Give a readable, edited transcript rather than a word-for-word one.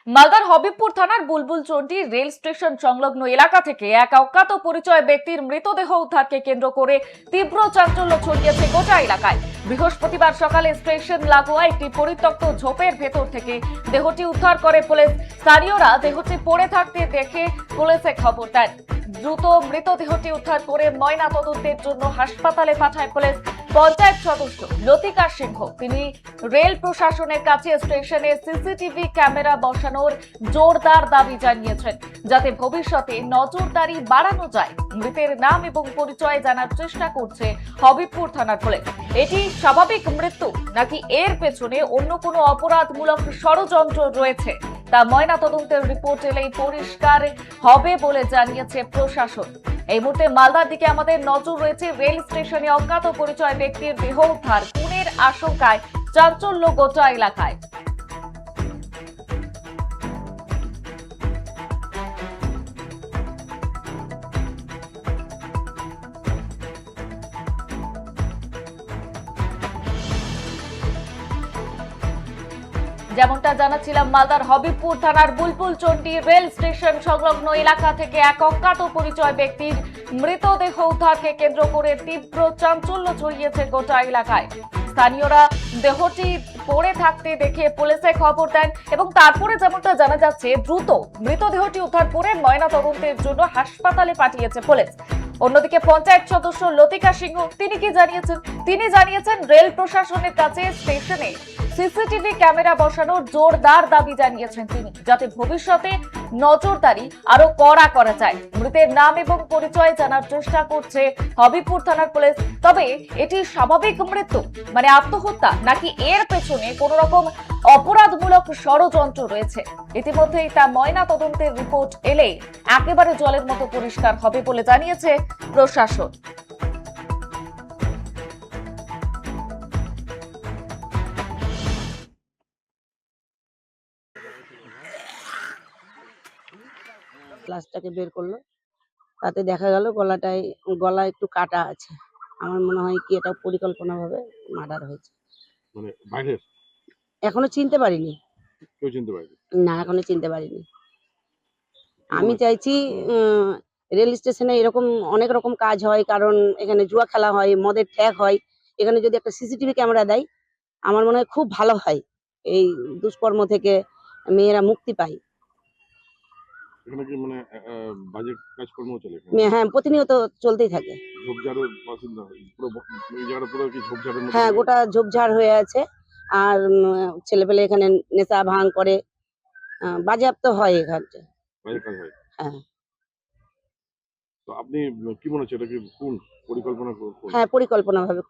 মালদার হবিবপুর থানার বুলবুল চন্ডি rail station সংলগ্ন এলাকা থেকে এক অজ্ঞাত পরিচয় ব্যক্তির মৃতদেহ উদ্ধারকে কেন্দ্র করে তীব্র চাঞ্চল্য ছড়িয়েছে গোটা এলাকায়। বৃহস্পতিবার সকালে স্টেশন লাগোয়া একটি পরিত্যক্ত ঝোপের ভেতর থেকে দেহটি উদ্ধার করে পুলিশ। স্থানীয়রা দেহটি পড়ে থাকতে দেখে পুলিশে খবর দেন। দ্রুত মৃতদেহটি উদ্ধার করে ময়না তদন্তের জন্য হাসপাতালে পাঠায় পুলিশ। পঞ্চায়েত সদস্য লতিকা সিংহ তিনি রেল প্রশাসনের কাছে স্টেশনে সিসিটিভি ক্যামেরা বসানোর জোরদার দাবি জানিয়েছেন, যাতে ভবিষ্যতে নজরদারি বাড়ানো যায়। মৃতের নাম এবং পরিচয় জানার চেষ্টা করছে হবিবপুর থানার পুলিশ। এটি স্বাভাবিক মৃত্যু নাকি এর পেছনে অন্য কোনো অপরাধমূলক ষড়যন্ত্র রয়েছে তা ময়না তদন্তের রিপোর্ট এলেই পরিষ্কার হবে বলে জানিয়েছে প্রশাসন। এই মুহূর্তে মালদার দিকে আমাদের নজর রয়েছে। রেল স্টেশনে অজ্ঞাত পরিচয় ব্যক্তির দেহ উদ্ধার, খুনের আশঙ্কায় চাঞ্চল্য গোটা এলাকায়। যেমনটা জানাচ্ছিলাম, মালদার হবিবপুর থানার বুলবুল চন্ডি রেল স্টেশন সংলগ্ন এলাকা থেকে এক অজ্ঞাত পরিচয় ব্যক্তির মৃতদেহ উদ্ধারকে কেন্দ্র করে তীব্র চাঞ্চল্য ছড়িয়েছে গোটা এলাকায়। স্থানীয়রা দেহটি পড়ে থাকতে দেখে পুলিশে খবর দেন এবং তারপরে যেমনটা জানা যাচ্ছে দ্রুত মৃতদেহটি উদ্ধার করে ময়না তদন্তের জন্য হাসপাতালে পাঠিয়েছে পুলিশ। অন্যদিকে পঞ্চায়েত সদস্য লতিকা সিংহ তিনি কি জানিয়েছেন? তিনি জানিয়েছেন রেল প্রশাসনের কাছে স্টেশনে সিসিটিভি ক্যামেরা বসানোর জোরদার দাবি জানিয়েছেন তিনি, যাতে ভবিষ্যতে নজরদারি আরো কড়া করা যায়। মৃতের নাম এবং পরিচয় জানার চেষ্টা করছে হবিবপুর থানার পুলিশ। তবে এটি স্বাভাবিক মৃত্যু মানে আত্মহত্যা নাকি এর পেছনে কোন রকম অপরাধমূলক ষড়যন্ত্র রয়েছে, ইতিমধ্যেই তা ময়না তদন্তের রিপোর্ট এলে একেবারে জলের মতো পরিষ্কার হবে বলে জানিয়েছে প্রশাসন। লাশটাকে বের করলো, তাতে দেখা গেল গলা একটু কাটা আছে। আমার মনে হয় কি এটা পরিকল্পনাভাবে মার্ডার হয়েছে। মানে বাইরের এখনো চিনতে পারিনি। কেউ চিনতে পারেনি? না, এখনো চিনতে পারিনি। আমি চাইছি রেল স্টেশনে এরকম অনেক রকম কাজ হয়, কারণ এখানে জুয়া খেলা হয়, মদের ঠ্যাক হয়। এখানে যদি একটা সিসিটিভি ক্যামেরা দেয় আমার মনে হয় খুব ভালো হয়, এই দুষ্কর্ম থেকে মেয়েরা মুক্তি পায়। এখানে কি মানে বাজে কাজকর্ম চলে? হ্যাঁ, প্রতিনিয়ত চলতেই থাকে। ঝোপঝাড়ের বাসিন্দা পুরো এই জায়গাটা পুরো কি ঝোপঝাড়ের মতো? হ্যাঁ, গোটা ঝোপঝাড় হয়ে আছে। আর ছেলেপেলে এখানে নেশা ভাঙ করে, বাজেয়াপ্ত হয় এখানটা। বাজে কাজ হয়। হ্যাঁ তো আপনি কি মনে হচ্ছে এটা কি কোন পরিকল্পনা? হ্যাঁ, পরিকল্পনা ভাবে।